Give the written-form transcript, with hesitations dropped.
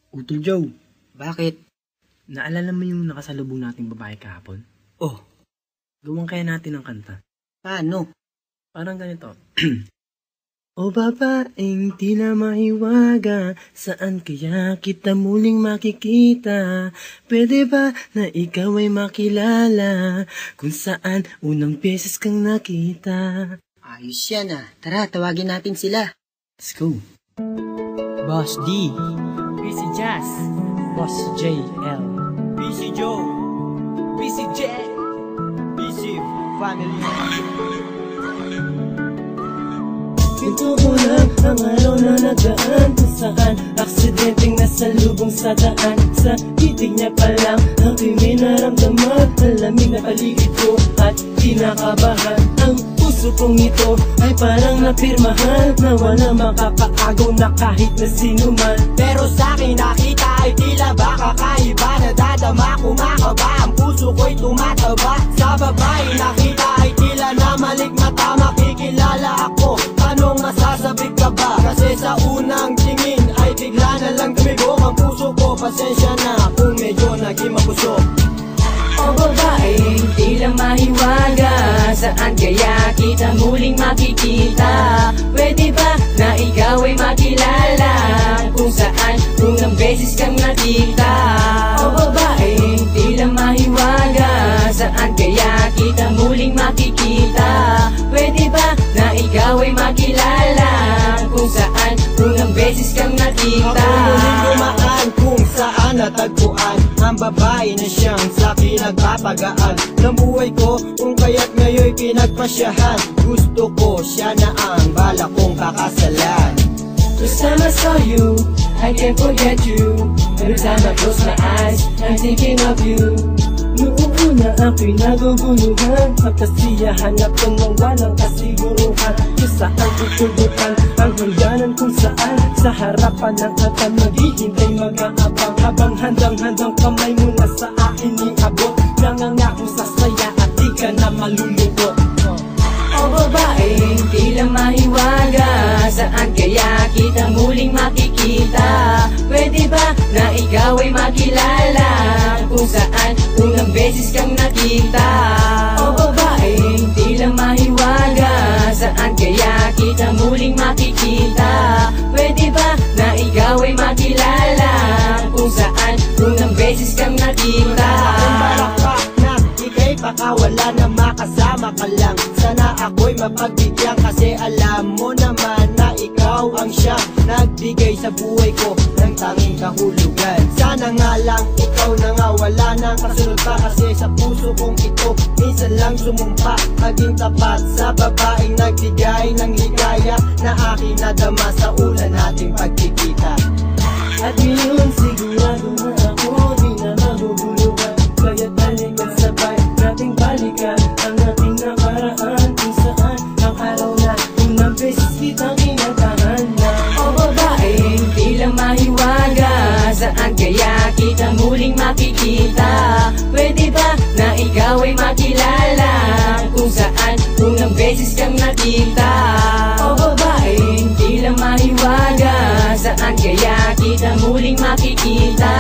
Utol Joe, Bakit? naalala mo yung nakasalubong nating babae kahapon? Oh, Gawan kaya natin ng kanta. paano? Parang ganito. O babaeng di na mahiwaga, saan kaya kita muling makikita? Pwede ba na ikaw ay makilala, kung saan unang beses kang nakita? Ayos yan ah. Tara, tawagin natin sila. Let's go. Boss D, PC Jazz, Boss JL, BC Joe, BC Jet, BC Family. Ito ko lang ang araw na nagaan, kung saan aksidenteng nasalubong sa daan. Sa titig niya pa lang ako'y may naramdaman, malamig na paligid ko at kinakabahan. Ang puso kong ito ay parang napirmahan, na wala makakaagaw na kahit na sino man. Pero sa'kin nakita ay tila ba kakaiba, nadadama kumakaba, ang puso ko'y tumataba. Sa babae nakita ay tila na malikmata, makikilala ako, anong masasabi ka ba? Kasi sa unang tingin ay bigla na lang tumibok ang puso ko. Pasensya na kung medyo naging mapusok. O babaeng tila mahiwaga, saan kaya kita muling makikita? Pwede ba na ikaw ay makilala, kung saan unang beses kang nakita? O babaeng tila mahiwaga, saan kaya kita muling makikita? Pwede ba na ikaw ay makilala, kung saan unang beses kang nakita? Ako muling dumaan kung saan natagpuan ang babae na siyang sa'kin nagpapagaan ng buhay ko, kung kaya't ngayon'y pinagpasyahan. Gusto ko siya na ang balak kong kakasalan. First time I saw you, I can't forget you. Every time I close my eyes, I'm thinking of you. Noong una ako'y naguguluhan, sa kasiyahan ako ng walang kasiguruhan. Kung saan tutubukan ang hangganan, kung saan sa harapan ng atam naghihintay mag-aabang, habang handang-handang kamay mo na sa akin iabot. Nangangako sa saya at di ka na malulungkot. O babaeng tila mahiwaga, saan kaya kita muling makikita? Pwede ba na ikaw ay makilala, kung saan unang beses kang nakita? O babaeng tila mahiwaga, saan kaya kita muling makikita? Pwede ba na ikaw ay makilala, kung saan unang beses kang nakita? Balakpak na ika'y pakawala na makasama ka lang. Sana ako'y mapagbigyan, kasi alam mo naman na ikaw ang siyang nagbigay sa buhay ko ng tanging kahulugan. Sana nga lang ikaw na nga wala nang kasunod pa, kasi sa puso kong ito minsan lang sumumpa. Maging tapat sa babaeng nagbigay ng ligaya na aking nadama sa una nating pagkikita. At ngayon sigurado na ako di na maguguluhan, kaya't balikan sabay nating balikan ang ating nakaraan, kung saan ang araw na unang beses kitang inagahan na. O babaeng tila mahiwaga, saan kaya kita muling makikita? Pwede ba na ikaw ay makilala, kung saan unang beses kang nakita? O babaeng tila mahiwaga, saan kaya kita muling makikita?